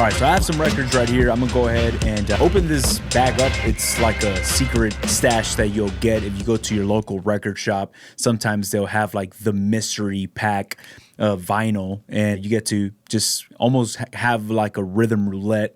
right, so I have some records right here. I'm gonna go ahead and open this bag up. It's like a secret stash that you'll get if you go to your local record shop. Sometimes they'll have like the mystery pack of vinyl, and you get to just almost have like a rhythm roulette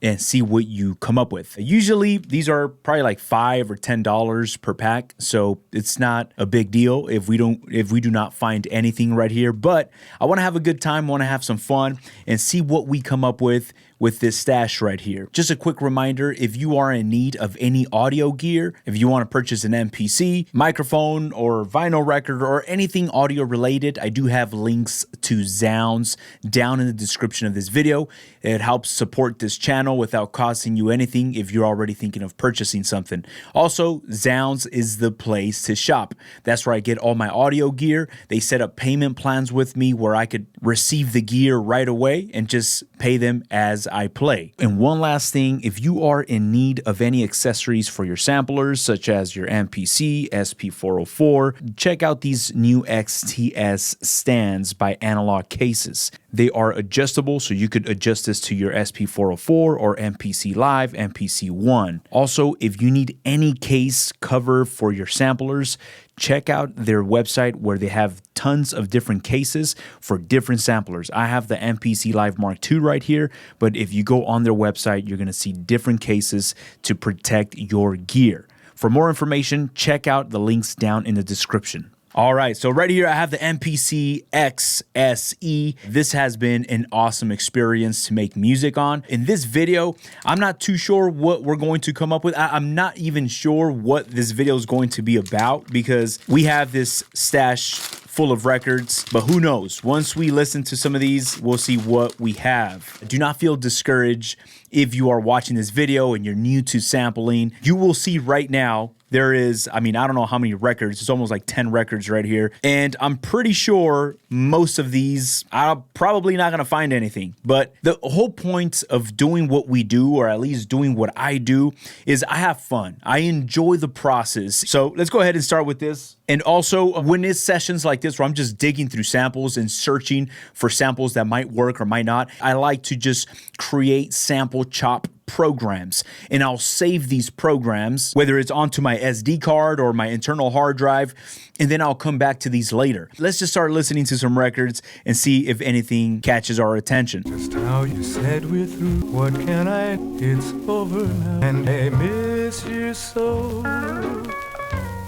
and see what you come up with. Usually these are probably like $5 or $10 per pack, so it's not a big deal if we do not find anything right here. But I want to have a good time, want to have some fun, and see what we come up with this stash right here. Just a quick reminder, if you are in need of any audio gear, if you want to purchase an MPC, microphone, or vinyl record, or anything audio related, I do have links to Zounds down in the description of this video. It helps support this channel without costing you anything if you're already thinking of purchasing something. Also, Zounds is the place to shop. That's where I get all my audio gear. They set up payment plans with me where I could receive the gear right away and just pay them as I play. And one last thing, if you are in need of any accessories for your samplers, such as your MPC, SP404, check out these new XTS stands by Analog Cases. They are adjustable, so you could adjust this to your SP404 or MPC Live, MPC One. Also, if you need any case cover for your samplers, check out their website where they have tons of different cases for different samplers. I have the MPC Live Mark II right here, but if you go on their website, you're going to see different cases to protect your gear. For more information, check out the links down in the description. All right, so right here I have the MPC X SE. This has been an awesome experience to make music on. In this video, I'm not too sure what we're going to come up with. I'm not even sure what this video is going to be about because we have this stash full of records, but who knows? Once we listen to some of these, we'll see what we have. Do not feel discouraged if you are watching this video and you're new to sampling. You will see right now there is, I don't know how many records. It's almost like 10 records right here. And I'm pretty sure most of these, I'm probably not going to find anything. But the whole point of doing what we do, or at least doing what I do, is I have fun. I enjoy the process. So let's go ahead and start with this. And also, when it's sessions like this where I'm just digging through samples and searching for samples that might work or might not, I like to just create sample chop programs, and I'll save these programs, whether it's onto my SD card or my internal hard drive, and then I'll come back to these later. Let's just start listening to some records and see if anything catches our attention. Just how you said we're through, what can I, it's over now, and I miss you so,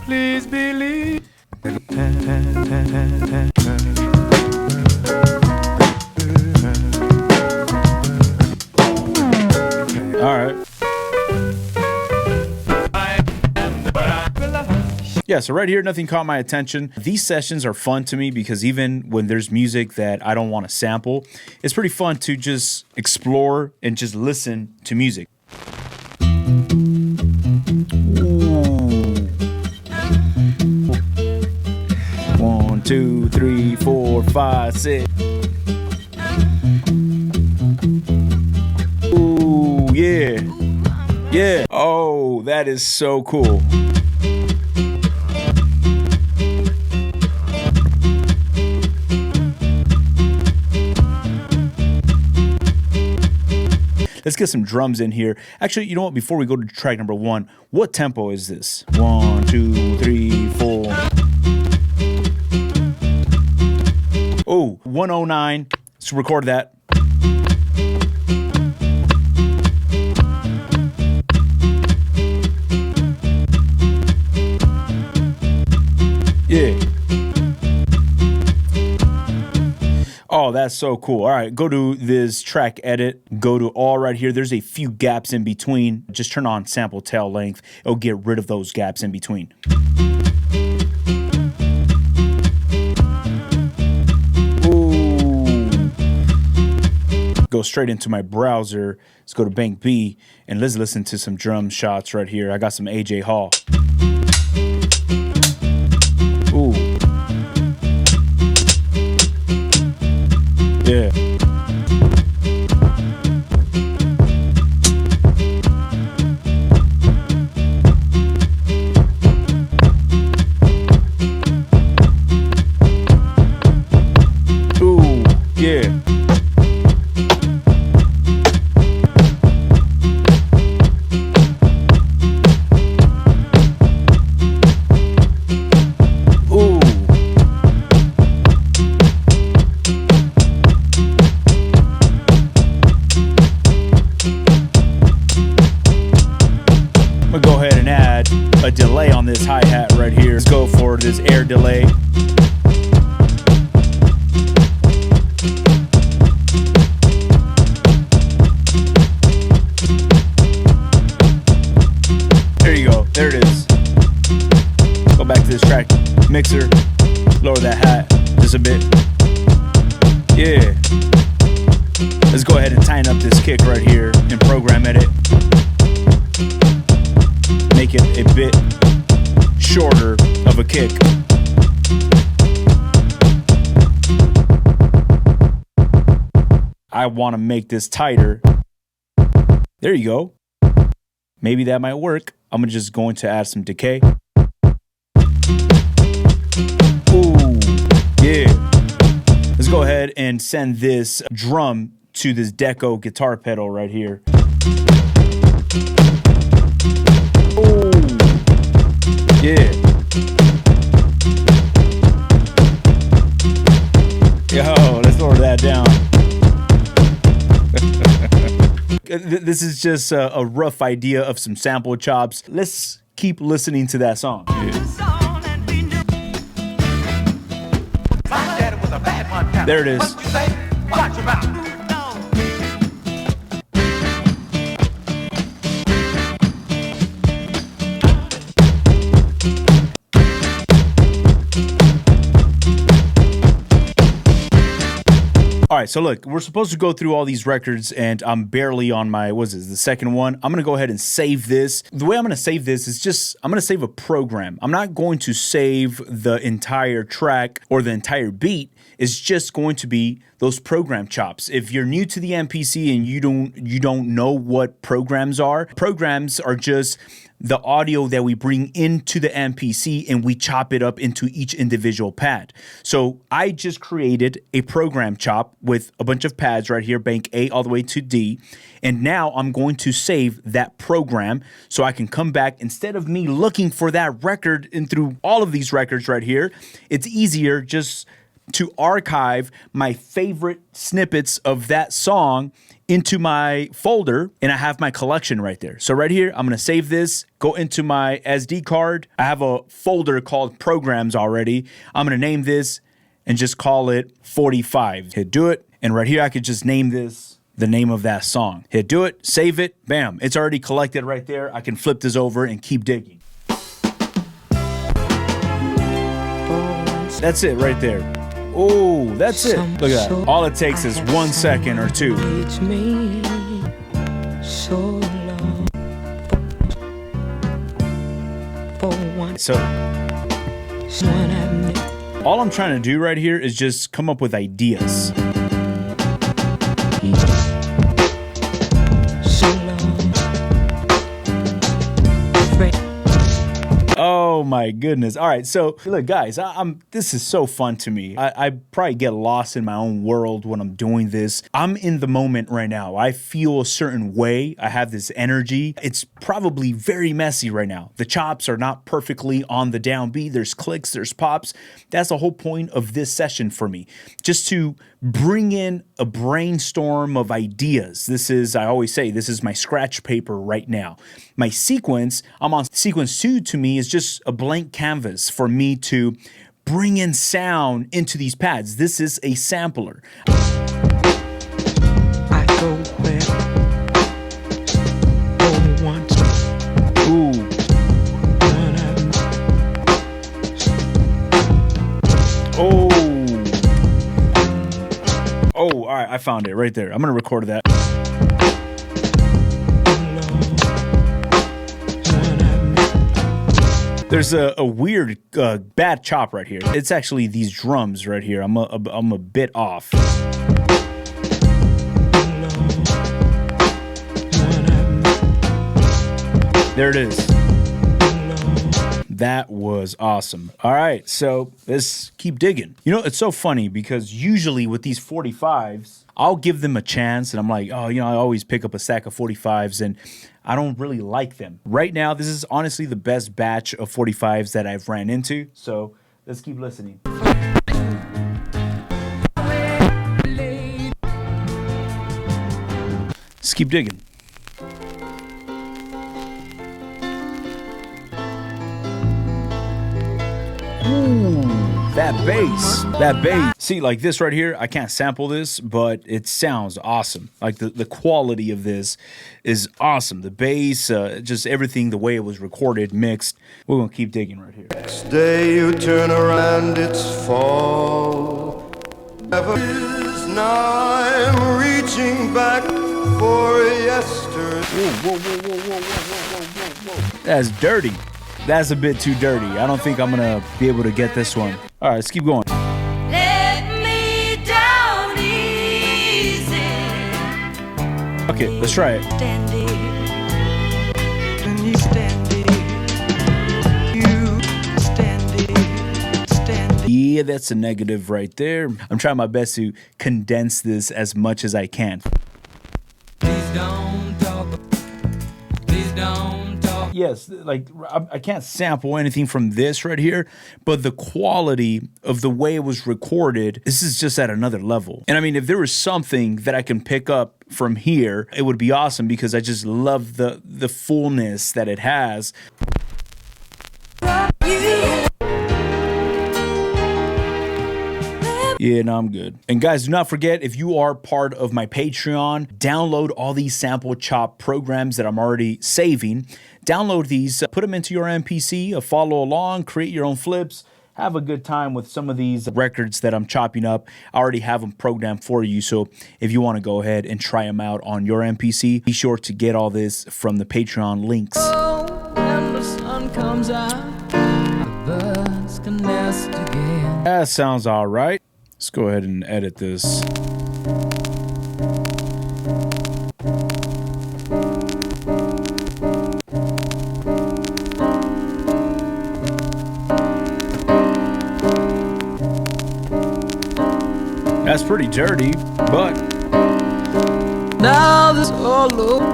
please believe. All right. Yeah, so right here, nothing caught my attention. These sessions are fun to me because even when there's music that I don't want to sample, it's pretty fun to just explore and just listen to music. Ooh. 1, 2, 3, 4, 5, 6. Yeah. Yeah. Oh, that is so cool. Let's get some drums in here. Actually, you know what? Before we go to track number 1, what tempo is this? 1, 2, 3, 4. Oh, 109. Let's record that. Yeah. Oh, that's so cool. All right, go to this track edit, go to all right here. There's a few gaps in between. Just turn on sample tail length. It'll get rid of those gaps in between. Ooh. Go straight into my browser. Let's go to Bank B and let's listen to some drum shots right here. I got some AJ Hall. Ooh. Yeah. Ooh, yeah. this hi-hat right here. Let's go for this air delay. There you go. There it is. Go back to this track mixer. Lower that hat just a bit. Yeah. Let's go ahead and tighten up this kick right here and program edit. Make it a bit shorter of a kick. I want to make this tighter. There you go. Maybe that might work. I'm just going to add some decay. Ooh, yeah. Let's go ahead and send this drum to this deco guitar pedal right here. Ooh, yeah. Yo, let's lower that down. This is just a rough idea of some sample chops. Let's keep listening to that song. There it is. All right, so look, we're supposed to go through all these records and I'm barely on my, what is this, the second one? I'm gonna go ahead and save this. The way I'm gonna save this is just, I'm gonna save a program. I'm not going to save the entire track or the entire beat. It's just going to be those program chops. If you're new to the MPC and you don't know what programs are just the audio that we bring into the MPC and we chop it up into each individual pad. So I just created a program chop with a bunch of pads right here, bank A all the way to D. And now I'm going to save that program so I can come back. Instead of me looking for that record and through all of these records right here, it's easier just to archive my favorite snippets of that song into my folder, and I have my collection right there. So right here, I'm gonna save this, go into my SD card. I have a folder called programs already. I'm gonna name this and just call it 45. Hit do it, and right here I could just name this the name of that song. Hit do it, save it, bam. It's already collected right there. I can flip this over and keep digging. That's it right there. Oh, that's it. Look at that. All it takes is 1 second or two. So, all I'm trying to do right here is just come up with ideas. Oh my goodness. All right, so look guys, this is so fun to me. I probably get lost in my own world when I'm doing this. I'm in the moment right now. I feel a certain way. I have this energy. It's probably very messy right now. The chops are not perfectly on the downbeat. There's clicks, there's pops. That's the whole point of this session for me. Just to bring in a brainstorm of ideas. I always say, this is my scratch paper right now. My sequence, I'm on sequence 2 to me is just a blank canvas for me to bring in sound into these pads. This is a sampler. I go where no one Ooh. Oh. Oh, all right, I found it right there. I'm gonna record that. There's a weird bad chop right here. It's actually these drums right here. I'm a bit off. There it is. That was awesome. All right, so let's keep digging. You know, it's so funny because usually with these 45s, I'll give them a chance and I'm like, oh, you know, I always pick up a stack of 45s and I don't really like them. Right now, this is honestly the best batch of 45s that I've ran into. So let's keep listening. Let's keep digging. That bass. See, like this right here, I can't sample this, but it sounds awesome. Like the quality of this is awesome. The bass, just everything, the way it was recorded, mixed. We're gonna keep digging right here. Next day you turn around, it's fall. Never is now I'm reaching back for yesterday. Whoa. That's dirty. That's a bit too dirty. I don't think I'm gonna be able to get this one. All right, let's keep going. Let me down easy. Okay, let's try it. Stand it. And you stand it. You stand it. Stand it. Yeah, that's a negative right there. I'm trying my best to condense this as much as I can. Please don't talk. Please don't talk. Yes, like I can't sample anything from this right here, but the quality of the way it was recorded, this is just at another level. And I mean, if there was something that I can pick up from here, it would be awesome because I just love the fullness that it has. Yeah, no, I'm good. And guys, do not forget, if you are part of my Patreon, download all these sample chop programs that I'm already saving. Download these, put them into your MPC, follow along, create your own flips, have a good time with some of these records that I'm chopping up. I already have them programmed for you, so if you want to go ahead and try them out on your MPC, be sure to get all this from the Patreon links. And the sun comes out, the birds can nest again. That sounds all right. Let's go ahead and edit this. That's pretty dirty, but Now this all over.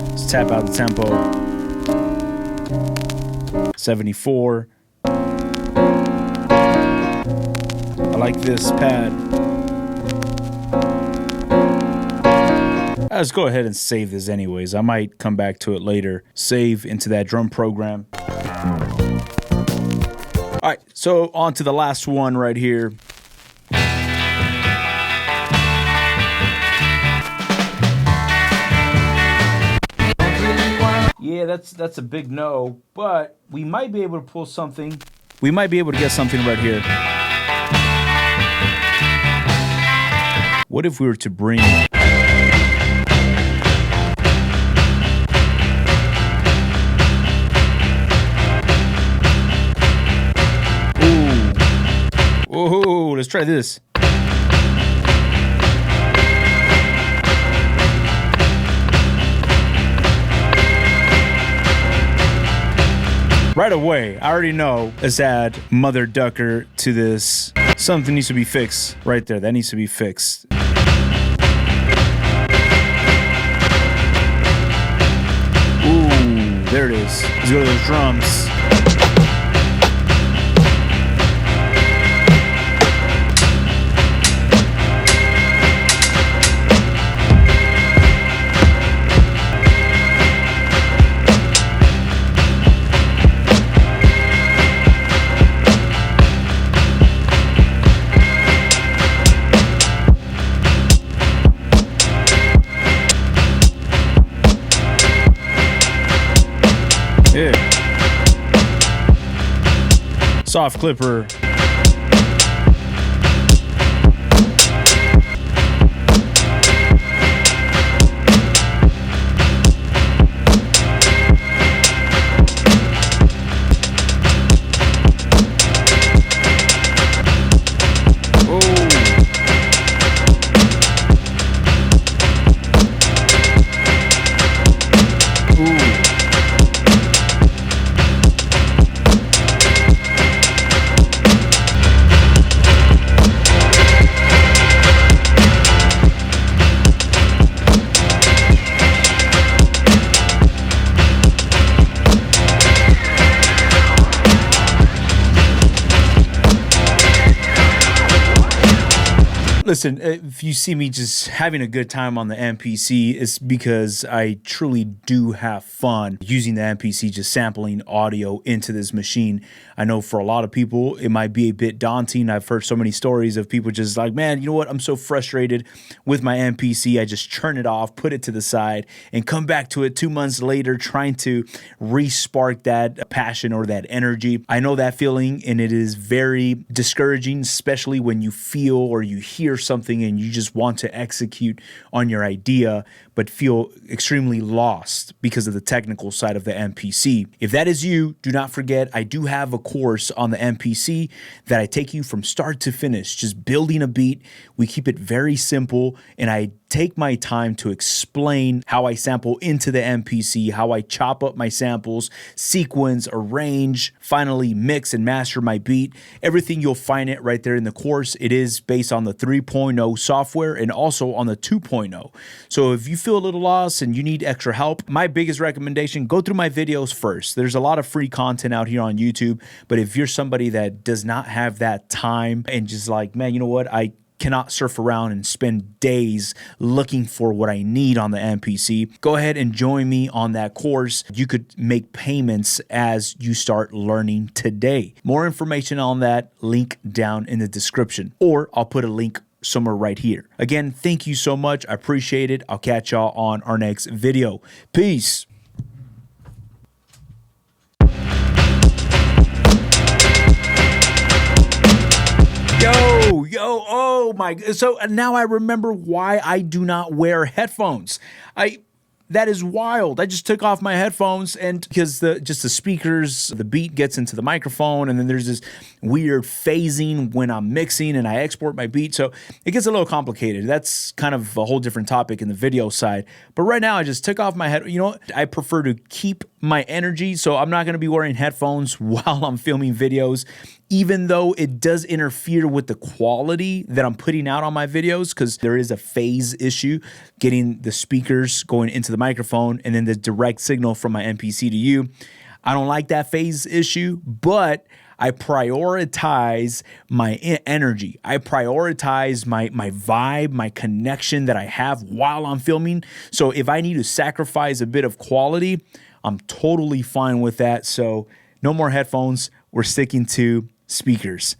let's tap out the tempo. 74. I like this pad. Let's go ahead and save this anyways. I might come back to it later. Save into that drum program. All right, so on to the last one right here. Yeah, that's a big no, but we might be able to pull something. We might be able to get something right here. What if we were to bring... Ooh, let's try this. Right away, I already know. Let's add Mother Ducker to this. Something needs to be fixed right there. That needs to be fixed. Ooh, there it is. Let's go to those drums. Yeah. Soft clipper. Listen, if you see me just having a good time on the MPC, it's because I truly do have fun using the MPC, just sampling audio into this machine. I know for a lot of people, it might be a bit daunting. I've heard so many stories of people just like, man, you know what? I'm so frustrated with my MPC. I just turn it off, put it to the side, and come back to it 2 months later, trying to re-spark that passion or that energy. I know that feeling, and it is very discouraging, especially when you feel or you hear something and you just want to execute on your idea, but feel extremely lost because of the technical side of the MPC. If that is you, do not forget, I do have a course on the MPC that I take you from start to finish, just building a beat. We keep it very simple, and I take my time to explain how I sample into the MPC, how I chop up my samples, sequence, arrange, finally mix and master my beat. Everything, you'll find it right there in the course. It is based on the 3.0 software and also on the 2.0. So if you feel a little lost and you need extra help, my biggest recommendation, go through my videos first. There's a lot of free content out here on YouTube, but if you're somebody that does not have that time and just like, man, you know what, I cannot surf around and spend days looking for what I need on the MPC, go ahead and join me on that course. You could make payments as you start learning today. More information on that, link down in the description, or I'll put a link somewhere right here. Again, thank you so much. I appreciate it. I'll catch y'all on our next video. Peace. Yo, oh my. So now I remember why I do not wear headphones. That is wild. I just took off my headphones, and because the speakers, the beat gets into the microphone, and then there's this weird phasing when I'm mixing and I export my beat. So it gets a little complicated. That's kind of a whole different topic in the video side. But right now I just took off my head. You know what? I prefer to keep my energy, so I'm not going to be wearing headphones while I'm filming videos, even though it does interfere with the quality that I'm putting out on my videos, because there is a phase issue getting the speakers going into the microphone and then the direct signal from my MPC to you. I don't like that phase issue, but I prioritize my energy. I prioritize my vibe, my connection that I have while I'm filming. So if I need to sacrifice a bit of quality, I'm totally fine with that. So no more headphones. We're sticking to speakers.